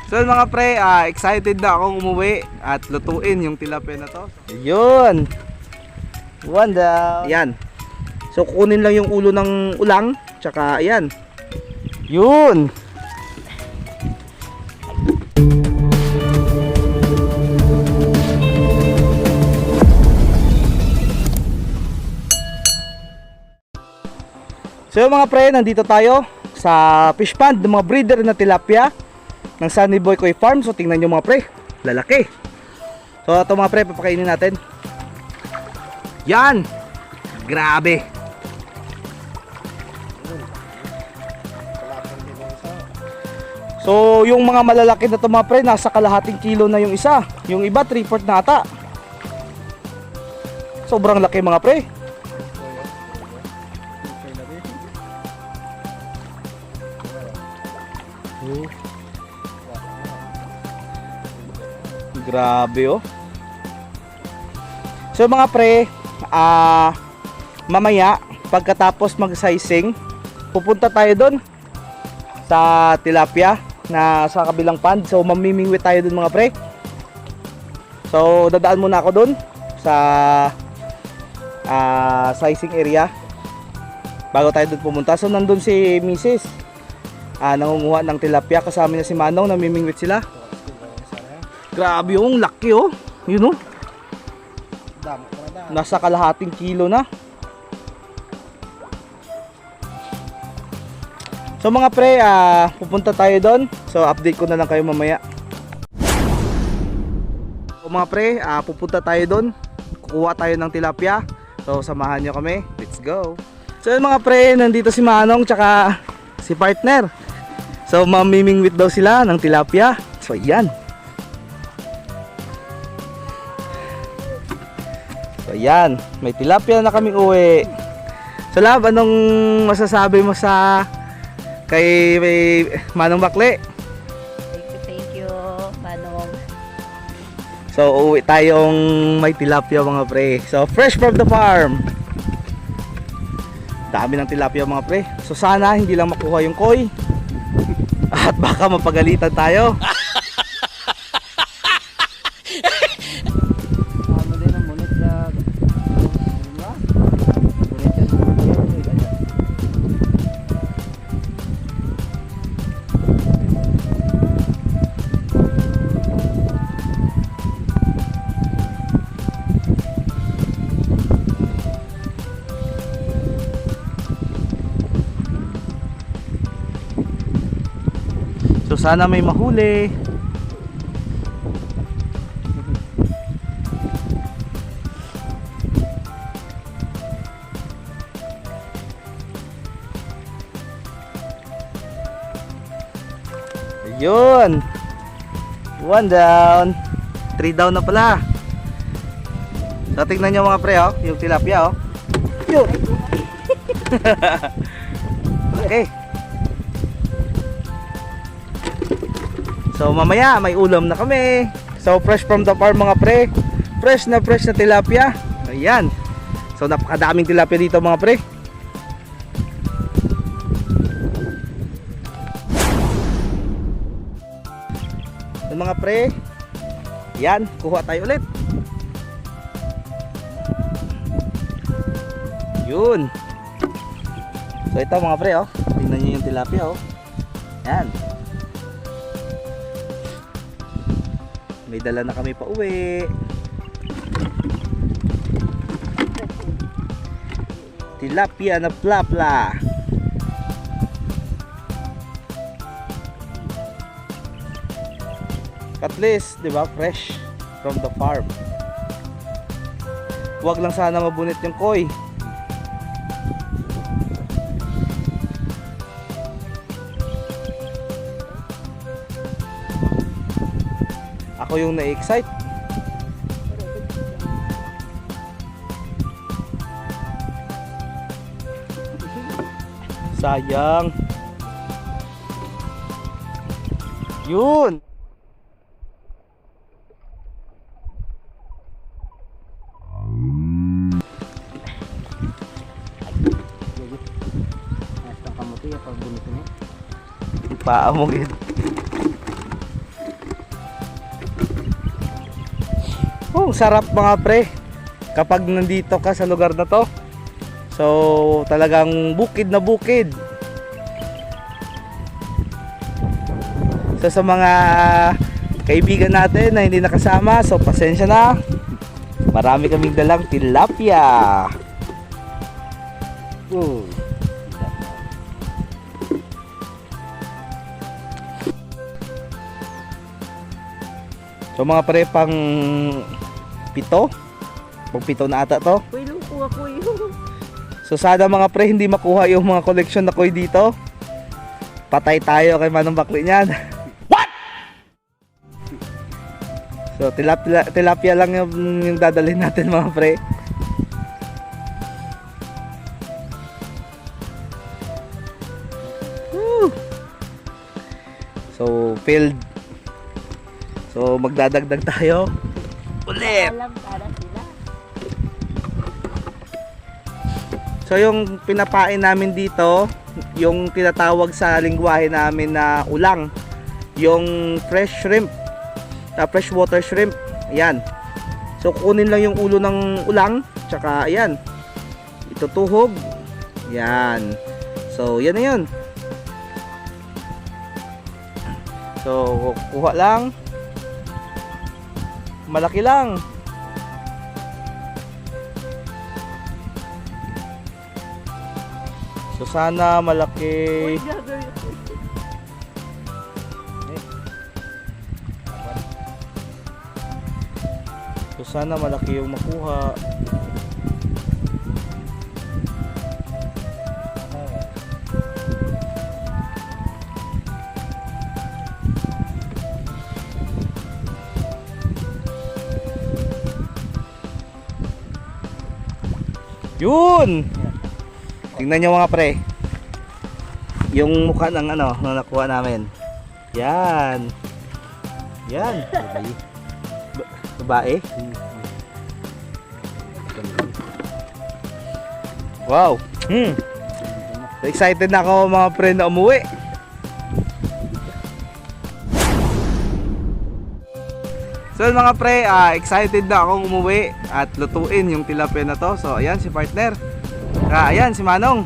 So mga pre, excited na akong umuwi at lutuin yung tilapia na to. Yun. One down. Yan. So kukunin lang yung ulo ng ulang, tsaka ayan. Yun. So mga pre, nandito tayo sa fish pond ng mga breeder na tilapia ng Sunny Boy Koi Farm. So tingnan nyo mga pre, lalaki. So ito mga pre, papakainin natin. Yan. Grabe. So yung mga malalaki na ito mga pre, nasa kalahating kilo na yung isa. Yung iba 3/4 na ata. Sobrang laki mga pre. Grabe oh. So mga pre, mamaya pagkatapos mag-sizing, pupunta tayo doon sa tilapia na sa kabilang pond. So mamimingwit tayo doon mga pre. So dadaan muna ako doon sa sizing area bago tayo doon pumunta. So nandun si Mrs. Nangunguha ng tilapia, kasama niya si Manong, namimingwit sila. Grabe yung laki oh. Yun oh. Nasa kalahating kilo na. So mga pre, pupunta tayo doon. So update ko na lang kayo mamaya. So mga pre, pupunta tayo doon. Kukuha tayo ng tilapia. So samahan nyo kami. Let's go. So mga pre, nandito si Manong tsaka si partner. So mamimingwit daw sila ng tilapia. So yan. So yan, may tilapia na kaming uwi. So love, anong masasabi mo sa kay Manong Bakle? Thank you, Manong. So uwi tayong may tilapia mga pre. So fresh from the farm. Dami ng tilapia mga pre. So sana hindi lang makuha yung koi. At baka mapagalitan tayo. So sana may mahuli. Ayun. 1 down. 3 down na pala. So tingnan nyo mga pre oh, yung tilapia oh. Yun. Okay. So mamaya may ulam na kami. So fresh from the farm mga pre. Fresh na tilapia. Ayan. So napakadaming tilapia dito mga pre. So mga pre, yan, kuha tayo ulit. Yun. So ito mga pre oh. Tingnan niyo yung tilapia oh. Yan. May dala na kami pa uwi. Tilapia na plapla. At least, di ba, fresh from the farm. Huwag lang sana mabunit yung koi. Ako yung na-excite. Sayang. Yun. Kamuti ya pag bunit mo. Paa mo gid. Sarap mga pre kapag nandito ka sa lugar na to. So talagang bukid na bukid. So sa mga kaibigan natin na hindi nakasama, so pasensya na. Marami kaming dalang tilapia. So mga pre, pang pito na ata to. Kuy, lupo ako yun. So sana mga pre hindi makuha yung mga collection na koy dito. Patay tayo kay Manong Bakli niyan. What? So tilapia lang yung dadalhin natin mga pre. Woo! So filled. So magdadagdag tayo ulit. Alam para sila. So yung pinapain namin dito, yung tinatawag sa lingwahe namin na ulang, yung fresh shrimp, fresh water shrimp. Ayan. So kunin lang yung ulo ng ulang, tsaka ayan, itutuhog. Yan. So yan na yun. So kuha lang. Malaki lang. So sana malaki. Uy, gagawin ko. So sana malaki yung makuha. Yun! Tingnan nyo mga pre. Yung mukha ng ano, na nakuha namin. Yan. Yan. Babae. Wow. Excited na ako mga pre na umuwi. So mga pre, excited na akong umuwi at lutuin yung tilapia na to. So ayan si partner. Ayan si Manong.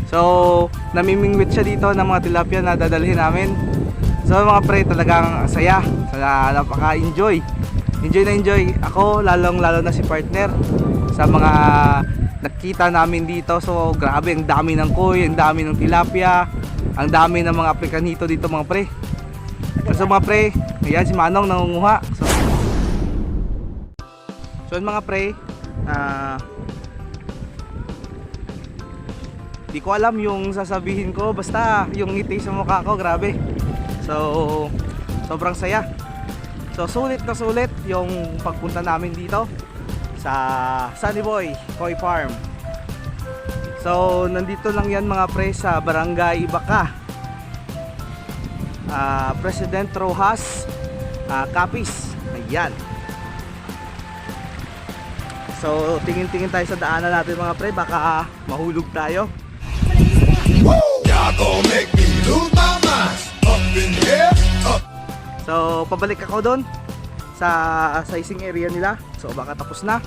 So namimingwit siya dito ng mga tilapia na dadalhin namin. So mga pre, talagang saya. Napaka-enjoy. Enjoy na enjoy ako, lalong lalo na si partner sa mga nakita namin dito. So grabe, ang dami ng koi, ang dami ng tilapia, ang dami ng mga aplikanito dito mga pre. So mga pre, ayan si Manong nangunguha. So mga pre, di ko alam yung sasabihin ko, basta yung ngiti sa mukha ko, grabe. So sobrang saya. So sulit na sulit yung pagpunta namin dito sa Sunny Boy Koi Farm. So nandito lang yan mga pre sa Barangay Ibaka, President Rojas, Capiz. Ayan. So tingin-tingin tayo sa daanan natin mga pre, baka mahulog tayo. So pabalik ako doon sa sizing area nila. So baka tapos na.